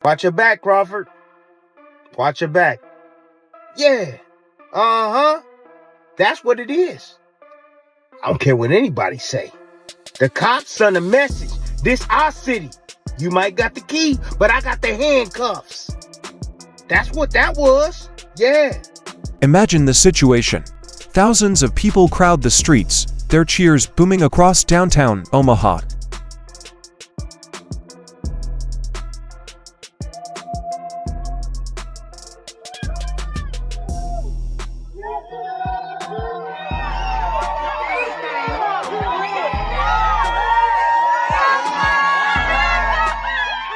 Watch your back, Crawford. Watch your back. Yeah. That's what it is. I don't care what anybody say. The cops send a message. This our city. You might got the key, but I got the handcuffs. That's what that was. Yeah. Imagine the situation. Thousands of people crowd the streets, their cheers booming across downtown Omaha.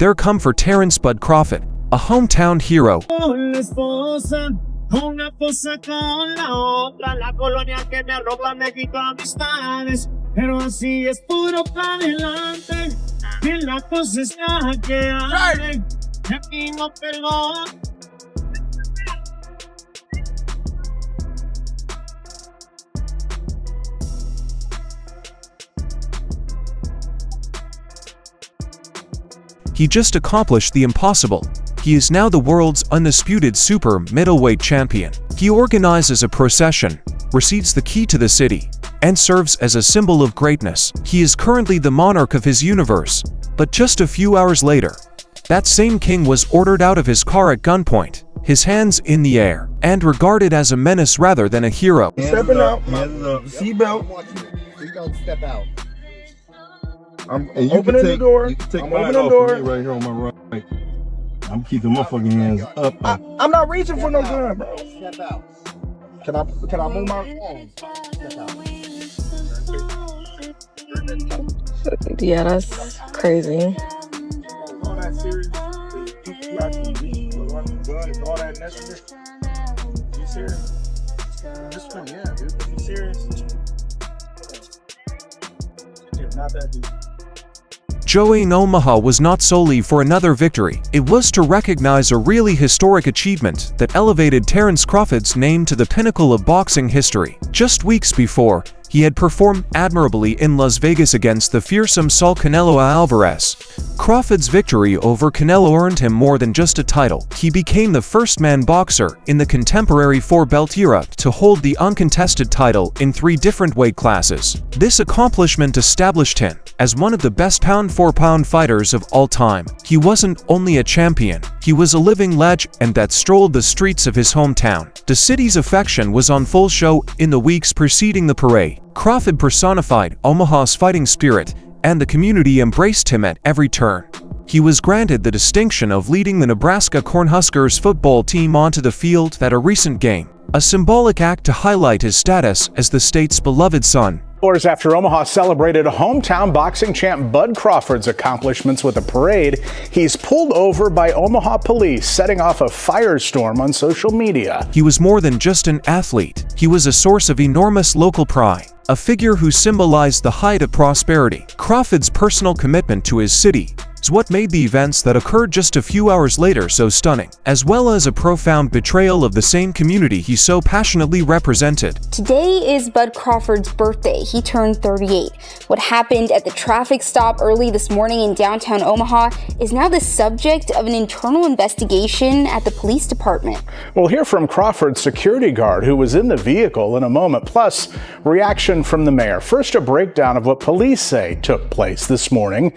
They're come for Terence Bud Crawford, a hometown hero. Una cosa con la otra, la colonia que me roba me quito amistades, pero así es puro para adelante, y la cosa está que arde, y aquí no perdón. He just accomplished the impossible. He is now the world's undisputed super middleweight champion. He organizes a procession, receives the key to the city, and serves as a symbol of greatness. He is currently the monarch of his universe, but just a few hours later, that same king was ordered out of his car at gunpoint, his hands in the air, and regarded as a menace rather than a hero. Stepping out, seatbelt. You don't step out. I'm opening the door. You can take I'm mine opening the off door. of me right here on my right. I'm keeping my fucking hands up. I'm not reaching for no gun, bro. Step out. Can I move my? Step out. Yeah, that's crazy. All that serious? You actually gun is all that necessary? You serious? Just come, yeah, dude. If you serious? If not that deep. Joey in Omaha was not solely for another victory, it was to recognize a really historic achievement that elevated Terence Crawford's name to the pinnacle of boxing history. Just weeks before, he had performed admirably in Las Vegas against the fearsome Saul Canelo Alvarez. Crawford's victory over Canelo earned him more than just a title. He became the first-man boxer in the contemporary four-belt era to hold the uncontested title in 3 different weight classes. This accomplishment established him as one of the best pound-for-pound fighters of all time. He wasn't only a champion, he was a living legend that strolled the streets of his hometown. The city's affection was on full show in the weeks preceding the parade. Crawford personified Omaha's fighting spirit, and the community embraced him at every turn. He was granted the distinction of leading the Nebraska Cornhuskers football team onto the field at a recent game, a symbolic act to highlight his status as the state's beloved son. Hours after Omaha celebrated hometown boxing champ Bud Crawford's accomplishments with a parade, he's pulled over by Omaha police, setting off a firestorm on social media. He was more than just an athlete. He was a source of enormous local pride, a figure who symbolized the height of prosperity. Crawford's personal commitment to his city is what made the events that occurred just a few hours later so stunning, as well as a profound betrayal of the same community he so passionately represented. Today is Bud Crawford's birthday. He turned 38. What happened at the traffic stop early this morning in downtown Omaha is now the subject of an internal investigation at the police department. We'll hear from Crawford's security guard who was in the vehicle in a moment, plus reaction from the mayor. First, a breakdown of what police say took place this morning.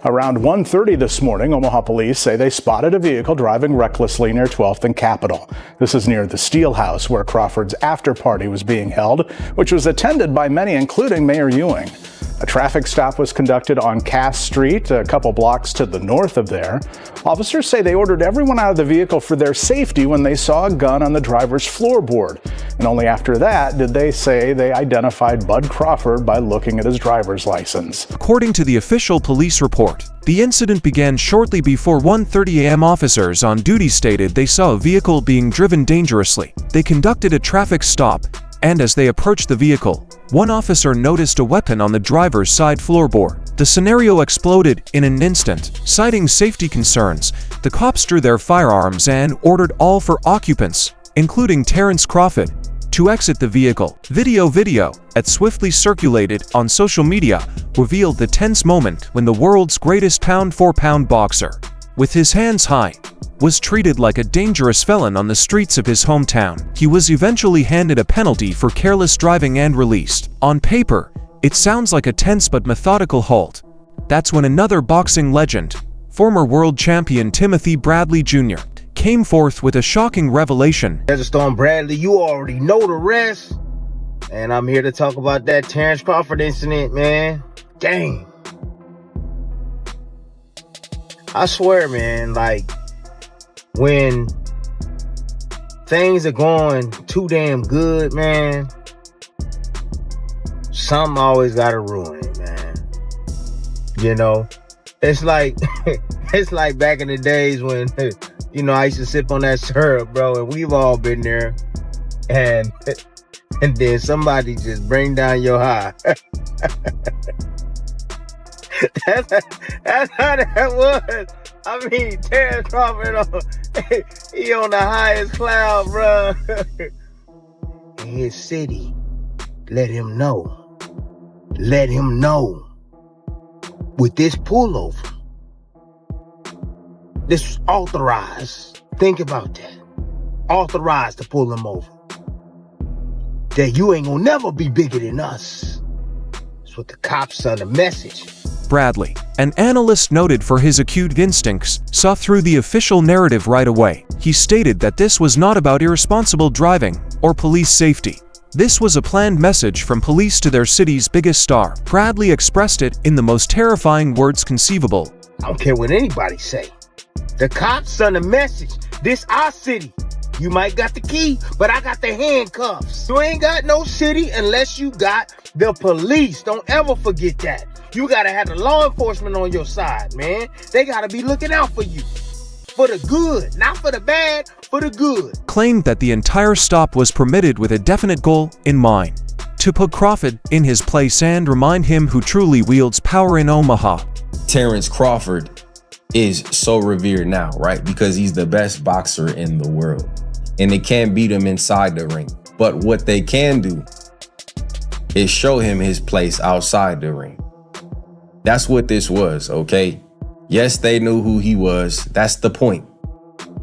Around 1:30 this morning, Omaha police say they spotted a vehicle driving recklessly near 12th and Capitol. This is near the Steel House where Crawford's after party was being held, which was attended by many, including Mayor Ewing. A traffic stop was conducted on Cass Street, a couple blocks to the north of there. Officers say they ordered everyone out of the vehicle for their safety when they saw a gun on the driver's floorboard. And only after that did they say they identified Bud Crawford by looking at his driver's license. According to the official police report, the incident began shortly before 1:30 a.m. Officers on duty stated they saw a vehicle being driven dangerously. They conducted a traffic stop, and as they approached the vehicle, one officer noticed a weapon on the driver's side floorboard. The scenario exploded in an instant. Citing safety concerns, the cops drew their firearms and ordered all 4 occupants, including Terence Crawford, to exit the vehicle. Video that swiftly circulated on social media revealed the tense moment when the world's greatest pound-for-pound boxer with his hands high, was treated like a dangerous felon on the streets of his hometown. He was eventually handed a penalty for careless driving and released. On paper, it sounds like a tense but methodical halt. That's when another boxing legend, former world champion Timothy Bradley Jr., came forth with a shocking revelation. Desert Storm Bradley, you already know the rest. And I'm here to talk about that Terence Crawford incident, man. Dang. I swear, man, like, when things are going too damn good, man, something always gotta ruin it, man. You know, it's like it's like back in the days when, you know, I used to sip on that syrup, bro, and we've all been there, and then somebody just bring down your high. That's how that was. I mean, Terence Crawford, he on the highest cloud, bro. In his city, let him know. Let him know. With this pullover, this was authorized. Think about that. Authorized to pull him over. That you ain't gonna never be bigger than us. That's what the cops sent a message. Bradley, an analyst noted for his acute instincts, saw through the official narrative right away. He stated that this was not about irresponsible driving or police safety. This was a planned message from police to their city's biggest star. Bradley expressed it in the most terrifying words conceivable. I don't care what anybody say. The cops sent a message. This our city. You might got the key, but I got the handcuffs. You ain't got no city unless you got the police. Don't ever forget that. You gotta have the law enforcement on your side, man. They gotta be looking out for you. For the good, not for the bad, for the good. Claimed that the entire stop was permitted with a definite goal in mind: to put Crawford in his place and remind him who truly wields power in Omaha. Terence Crawford is so revered now, right? Because he's the best boxer in the world. And they can't beat him inside the ring. But what they can do is show him his place outside the ring. That's what this was, okay? Yes, they knew who he was. That's the point.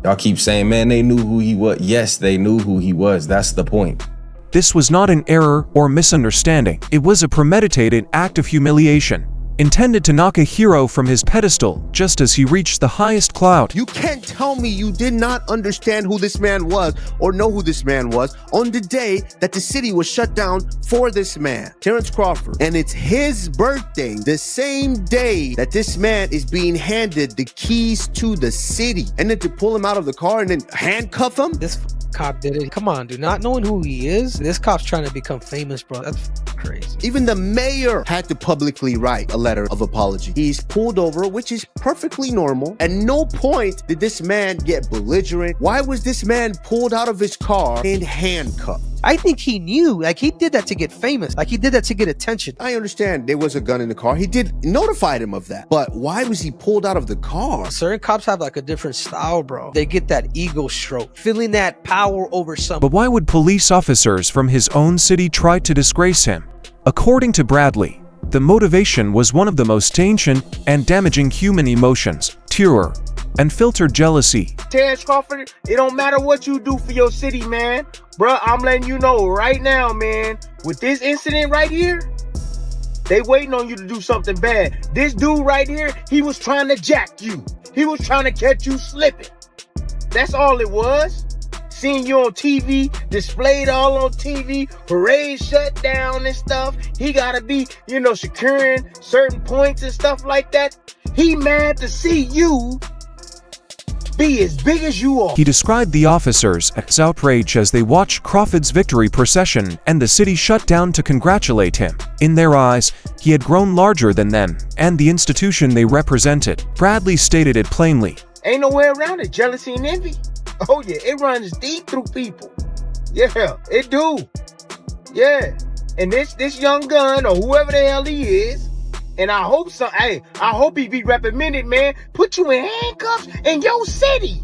Y'all keep saying, man, they knew who he was. Yes, they knew who he was. That's the point. This was not an error or misunderstanding. It was a premeditated act of humiliation, intended to knock a hero from his pedestal just as he reached the highest cloud. You can't tell me you did not understand who this man was or know who this man was on the day that the city was shut down for this man, Terence Crawford. And it's his birthday, the same day that this man is being handed the keys to the city. And then to pull him out of the car and then handcuff him? This cop did it. Come on, dude. Not knowing who he is, this cop's trying to become famous, bro. That's crazy. Even the mayor had to publicly write a letter of apology. He's pulled over, which is perfectly normal. At no point did this man get belligerent. Why was this man pulled out of his car and handcuffed? I think he knew, like, he did that to get famous. Like, he did that to get attention. I understand there was a gun in the car. He did notify him of that. But why was he pulled out of the car? Certain cops have like a different style, bro. They get that ego stroke, feeling that power over someone. But why would police officers from his own city try to disgrace him? According to Bradley, the motivation was one of the most ancient and damaging human emotions: terror and filtered jealousy. Terence Crawford, it don't matter what you do for your city, man. Bruh, I'm letting you know right now, man. With this incident right here, they waiting on you to do something bad. This dude right here, he was trying to jack you. He was trying to catch you slipping. That's all it was. Seeing you on TV, displayed all on TV, parade shut down and stuff. He gotta be, you know, securing certain points and stuff like that. He mad to see you be as big as you are. He described the officers as outraged as they watched Crawford's victory procession and the city shut down to congratulate him. In their eyes, he had grown larger than them and the institution they represented. Bradley stated it plainly. Ain't no way around it. Jealousy and envy. Oh yeah, it runs deep through people. Yeah, it do. Yeah. And this young gun or whoever the hell he is, and I hope so. Hey, I hope he be reprimanded, man. Put you in handcuffs in your city,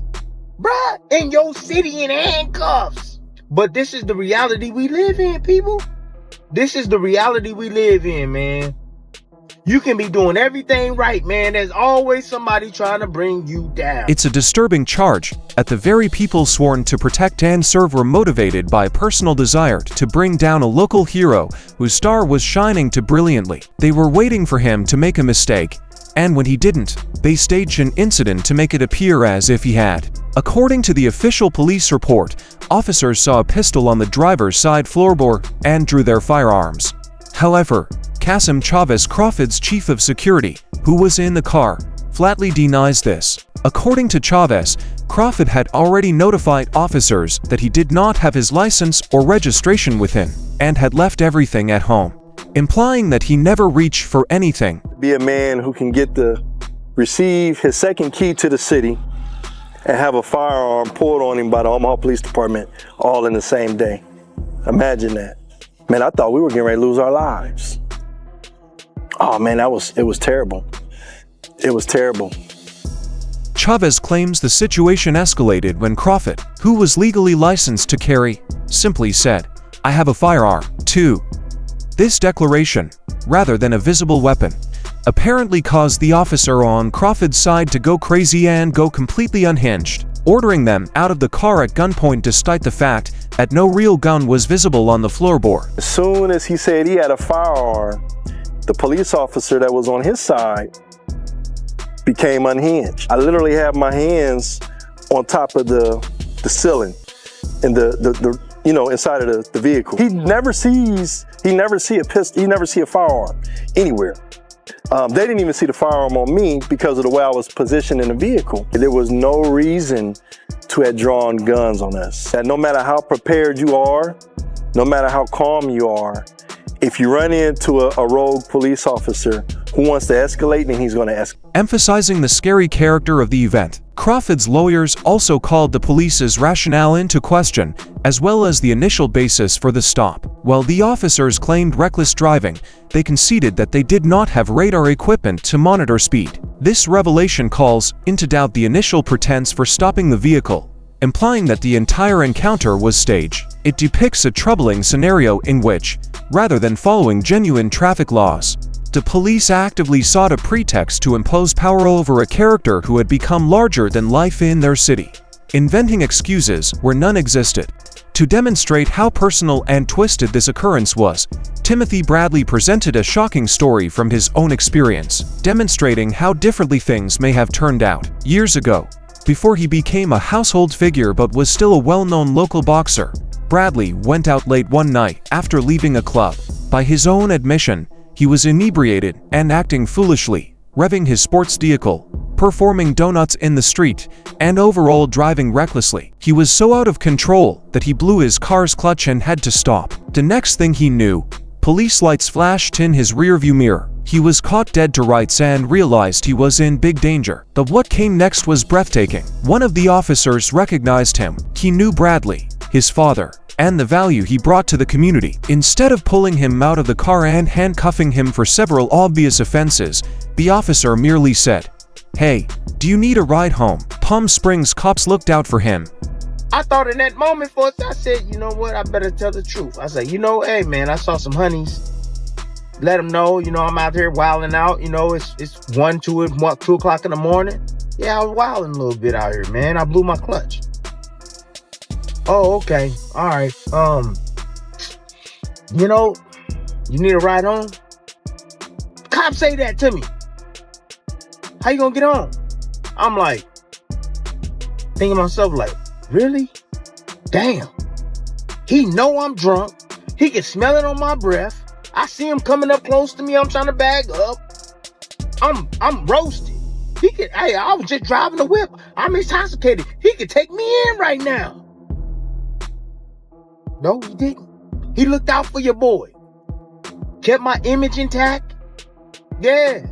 bruh. In your city in handcuffs. But this is the reality we live in, people. This is the reality we live in, man. You can be doing everything right, man. There's always somebody trying to bring you down. It's a disturbing charge, at the very people sworn to protect and serve were motivated by a personal desire to bring down a local hero whose star was shining too brilliantly. They were waiting for him to make a mistake, and when he didn't, they staged an incident to make it appear as if he had. According to the official police report, officers saw a pistol on the driver's side floorboard and drew their firearms. However, Kasim Chavez, Crawford's chief of security, who was in the car, flatly denies this. According to Chavez, Crawford had already notified officers that he did not have his license or registration with him, and had left everything at home, implying that he never reached for anything. Be a man who can receive his second key to the city and have a firearm pulled on him by the Omaha Police Department all in the same day. Imagine that. Man, I thought we were getting ready to lose our lives. Oh man, it was terrible. It was terrible. Chavez claims the situation escalated when Crawford, who was legally licensed to carry, simply said, "I have a firearm, too." This declaration, rather than a visible weapon, apparently caused the officer on Crawford's side to go crazy and go completely unhinged, ordering them out of the car at gunpoint despite the fact that no real gun was visible on the floorboard. As soon as he said he had a firearm, the police officer that was on his side became unhinged. I literally have my hands on top of the ceiling and the inside of the vehicle. He never see a pistol, he never see a firearm anywhere. They didn't even see the firearm on me because of the way I was positioned in the vehicle. There was no reason to have drawn guns on us. That no matter how prepared you are, no matter how calm you are, if you run into a rogue police officer who wants to escalate, then he's going to escalate. Emphasizing the scary character of the event, Crawford's lawyers also called the police's rationale into question, as well as the initial basis for the stop. While the officers claimed reckless driving, they conceded that they did not have radar equipment to monitor speed. This revelation calls into doubt the initial pretense for stopping the vehicle, implying that the entire encounter was staged. It depicts a troubling scenario in which, rather than following genuine traffic laws, the police actively sought a pretext to impose power over a character who had become larger than life in their city, inventing excuses where none existed. To demonstrate how personal and twisted this occurrence was, Timothy Bradley presented a shocking story from his own experience, demonstrating how differently things may have turned out. Years ago, before he became a household figure but was still a well-known local boxer, Bradley went out late one night after leaving a club. By his own admission, he was inebriated and acting foolishly, revving his sports vehicle, performing donuts in the street, and overall driving recklessly. He was so out of control that he blew his car's clutch and had to stop. The next thing he knew, police lights flashed in his rearview mirror. He was caught dead to rights and realized he was in big danger. But what came next was breathtaking. One of the officers recognized him. He knew Bradley, his father, and the value he brought to the community. Instead of pulling him out of the car and handcuffing him for several obvious offenses, the officer merely said, "Hey, do you need a ride home?" Palm Springs cops looked out for him. I thought in that moment for us, I said, you know what, I better tell the truth. I said, hey man, I saw some honeys. Let them know, I'm out here wilding out. It's 2 o'clock in the morning. Yeah, I was wilding a little bit out here, man. I blew my clutch. Oh, okay. All right. You need a ride home? Cops say that to me. How you gonna get home? I'm like, thinking to myself like, really? Damn. He know I'm drunk. He can smell it on my breath. I see him coming up close to me. I'm trying to bag up. I'm roasted. I was just driving the whip. I'm intoxicated. He could take me in right now. No, he didn't. He looked out for your boy. Kept my image intact. Yeah.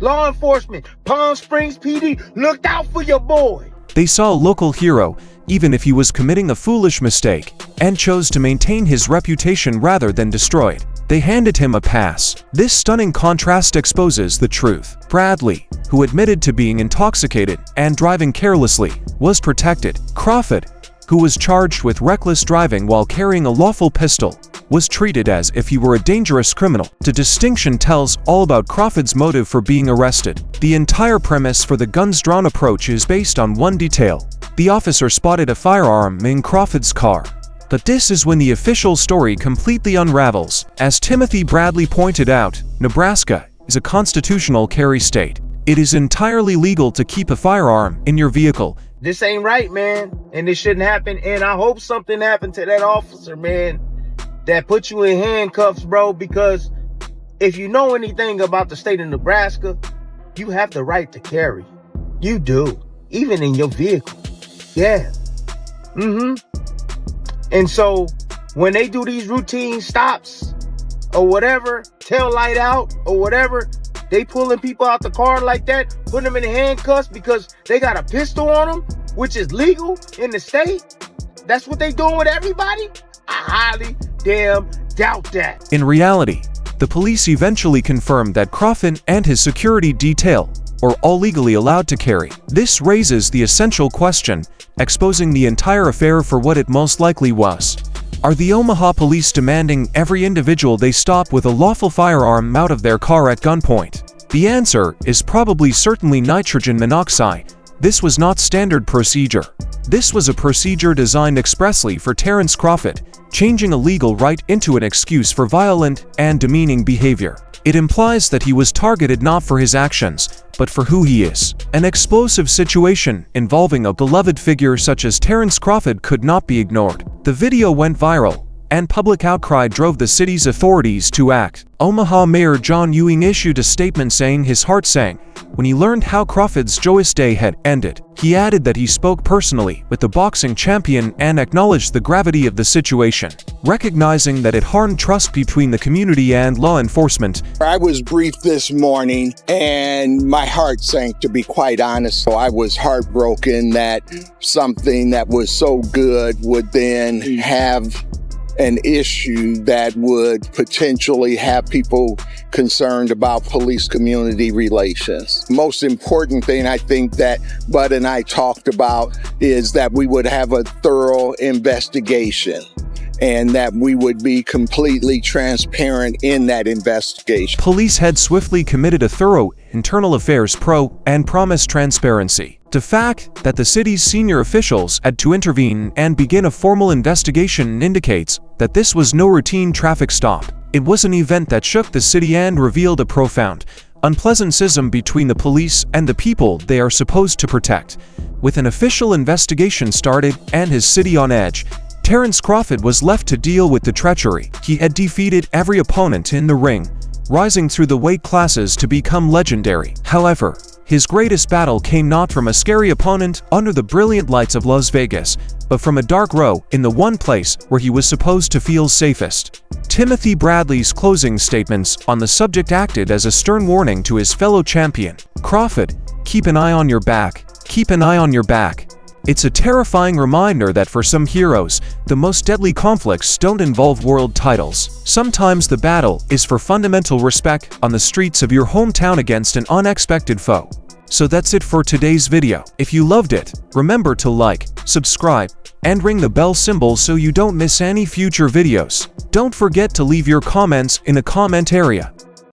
Law enforcement, Palm Springs PD, looked out for your boy. They saw a local hero, even if he was committing a foolish mistake, and chose to maintain his reputation rather than destroy it. They handed him a pass. This stunning contrast exposes the truth. Bradley, who admitted to being intoxicated and driving carelessly, was protected. Crawford, who was charged with reckless driving while carrying a lawful pistol, was treated as if he were a dangerous criminal. The distinction tells all about Crawford's motive for being arrested. The entire premise for the guns-drawn approach is based on one detail. The officer spotted a firearm in Crawford's car. But this is when the official story completely unravels. As Timothy Bradley pointed out, Nebraska is a constitutional carry state. It is entirely legal to keep a firearm in your vehicle. This ain't right, man. And it shouldn't happen. And I hope something happened to that officer, man, that put you in handcuffs, bro, because if you know anything about the state of Nebraska, you have the right to carry. You do. Even in your vehicle. Yeah. And so when they do these routine stops or whatever, tail light out or whatever, they pulling people out the car like that, putting them in handcuffs because they got a pistol on them, which is legal in the state. That's what they doing with everybody? I highly damn doubt that. In reality, the police eventually confirmed that Crawford and his security detail were all legally allowed to carry. This raises the essential question, exposing the entire affair for what it most likely was. Are the Omaha police demanding every individual they stop with a lawful firearm out of their car at gunpoint? The answer is probably certainly nitrogen monoxide. This was not standard procedure. This was a procedure designed expressly for Terence Crawford, changing a legal right into an excuse for violent and demeaning behavior. It implies that he was targeted not for his actions, but for who he is. An explosive situation involving a beloved figure such as Terence Crawford could not be ignored. The video went viral, and public outcry drove the city's authorities to act. Omaha Mayor John Ewing issued a statement saying his heart sank when he learned how Crawford's joyous day had ended. He added that he spoke personally with the boxing champion and acknowledged the gravity of the situation, recognizing that it harmed trust between the community and law enforcement. I was briefed this morning and my heart sank, to be quite honest. So I was heartbroken that something that was so good would then have an issue that would potentially have people concerned about police-community relations. Most important thing I think that Bud and I talked about is that we would have a thorough investigation and that we would be completely transparent in that investigation. Police had swiftly committed a thorough internal affairs probe and promised transparency. The fact that the city's senior officials had to intervene and begin a formal investigation indicates that this was no routine traffic stop. It was an event that shook the city and revealed a profound, unpleasant schism between the police and the people they are supposed to protect. With an official investigation started and his city on edge, Terence Crawford was left to deal with the treachery. He had defeated every opponent in the ring, rising through the weight classes to become legendary. However, his greatest battle came not from a scary opponent under the brilliant lights of Las Vegas, but from a dark row in the one place where he was supposed to feel safest. Timothy Bradley's closing statements on the subject acted as a stern warning to his fellow champion. Crawford, keep an eye on your back. Keep an eye on your back. It's a terrifying reminder that for some heroes, the most deadly conflicts don't involve world titles. Sometimes the battle is for fundamental respect on the streets of your hometown against an unexpected foe. So that's it for today's video. If you loved it, remember to like, subscribe, and ring the bell symbol so you don't miss any future videos. Don't forget to leave your comments in the comment area.